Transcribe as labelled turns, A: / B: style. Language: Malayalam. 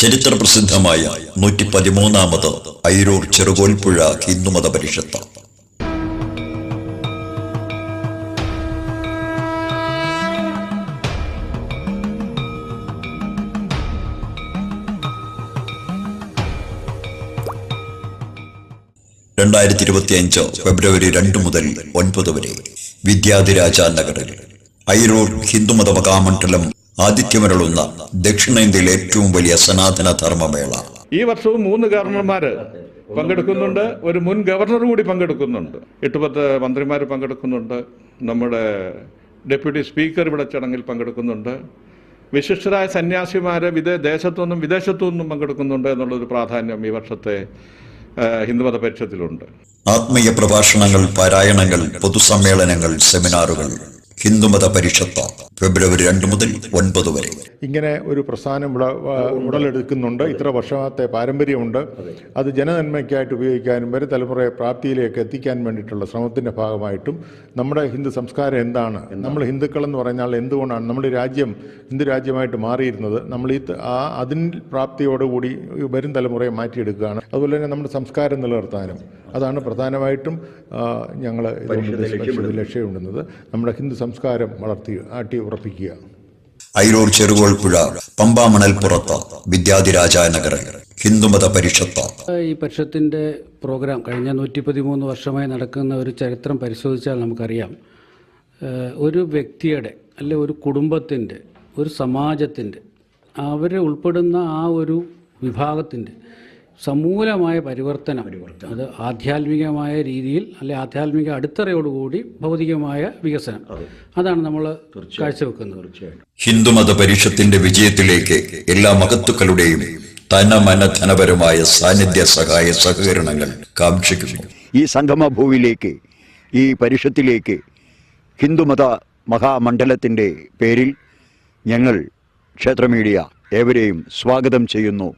A: ചരിത്രപ്രസിദ്ധമായ 113ാമത് അയിരൂർ ചെറുകോൽപ്പുഴ ഹിന്ദുമത പരിഷത്ത്. ഫെബ്രുവരി 2 മുതൽ 9 വരെ വിദ്യാധിരാജ നഗറിൽ അയിരൂർ ഹിന്ദുമത മഹാമണ്ഡലം ആതിഥ്യമരുളുന്ന ദക്ഷിണേന്ത്യയിലെ ഏറ്റവും വലിയ സനാതന ധർമ്മമേള.
B: ഈ വർഷവും 3 ഗവർണർമാര് പങ്കെടുക്കുന്നുണ്ട്, ഒരു മുൻ ഗവർണർ കൂടി പങ്കെടുക്കുന്നുണ്ട്, 8-10 മന്ത്രിമാർ പങ്കെടുക്കുന്നുണ്ട്, നമ്മുടെ ഡെപ്യൂട്ടി സ്പീക്കർ ഇവിടെ ചടങ്ങിൽ പങ്കെടുക്കുന്നുണ്ട്, വിശിഷ്ടരായ സന്യാസിമാര് ദേശത്തുനിന്നും വിദേശത്തുനിന്നും പങ്കെടുക്കുന്നുണ്ട് എന്നുള്ളൊരു പ്രാധാന്യം ഈ വർഷത്തെ ഹിന്ദുമത പരിഷത്തിലുണ്ട്.
A: ആത്മീയ പ്രഭാഷണങ്ങൾ, പാരായണങ്ങൾ, പൊതുസമ്മേളനങ്ങൾ, സെമിനാറുകൾ. ഹിന്ദുമത പരിഷത്ത് ഫെബ്രുവരി 2 മുതൽ 9 വരെ.
C: ഇങ്ങനെ ഒരു പ്രസ്ഥാനം ഉടലെടുക്കുന്നുണ്ട്. ഇത്ര വർഷത്തെ പാരമ്പര്യമുണ്ട്. അത് ജനനന്മയ്ക്കായിട്ട് ഉപയോഗിക്കാനും വരെ തലമുറയെ പ്രാപ്തിയിലേക്ക് എത്തിക്കാൻ വേണ്ടിയിട്ടുള്ള ശ്രമത്തിൻ്റെ ഭാഗമായിട്ടും നമ്മുടെ ഹിന്ദു സംസ്കാരം എന്താണ്, നമ്മൾ ഹിന്ദുക്കളെന്ന് പറഞ്ഞാൽ എന്തുകൊണ്ടാണ് നമ്മുടെ രാജ്യം ഹിന്ദു രാജ്യമായിട്ട് മാറിയിരുന്നത്, നമ്മൾ അതിൻ പ്രാപ്തിയോടുകൂടി വരും തലമുറയെ മാറ്റിയെടുക്കുകയാണ്. അതുപോലെ തന്നെ നമ്മുടെ സംസ്കാരം നിലനിർത്താനും അതാണ് പ്രധാനമായിട്ടും ഞങ്ങൾ ലക്ഷ്യമിടുന്നത്. നമ്മുടെ ഹിന്ദു സംസ്കാരം ആട്ടി ഉറപ്പിക്കുക.
A: അയിരൂർ ചെറുകോൽപ്പുഴ പമ്പാമണൽപ്പുറത്ത് വിദ്യാധിരാജ നഗറിൽ ഹിന്ദുമത പരിഷത്ത്.
D: ഈ പരിഷത്തിന്റെ പ്രോഗ്രാം കഴിഞ്ഞ 113 വർഷമായി നടക്കുന്ന ഒരു ചരിത്രം പരിശോധിച്ചാൽ നമുക്കറിയാം, ഒരു വ്യക്തിയുടെ അല്ലെ ഒരു കുടുംബത്തിൻ്റെ, ഒരു സമാജത്തിൻ്റെ, അവരെ ഉൾപ്പെടുന്ന ആ ഒരു വിഭാഗത്തിൻ്റെ സമൂലമായ പരിവർത്തനം, അത് ആധ്യാത്മികമായ രീതിയിൽ അല്ലെ ആധ്യാത്മിക അടിത്തറയോടുകൂടി ഭൗതികമായ വികസനം, അതാണ് നമ്മൾ കാഴ്ചവെക്കുന്നത്.
A: ഹിന്ദുമത പരിഷത്തിന്റെ വിജയത്തിലേക്ക് എല്ലാ മഹത്തുക്കളുടെയും ധനപരമായ സാന്നിധ്യ സഹായ സഹകരണങ്ങൾ കാക്ഷിക്കുന്നു.
E: ഈ സംഗമഭൂവിലേക്ക്, ഈ പരിഷത്തിലേക്ക് ഹിന്ദുമത മഹാമണ്ഡലത്തിൻ്റെ പേരിൽ ഞങ്ങൾ ക്ഷേത്ര മീഡിയ ഏവരെയും സ്വാഗതം ചെയ്യുന്നു.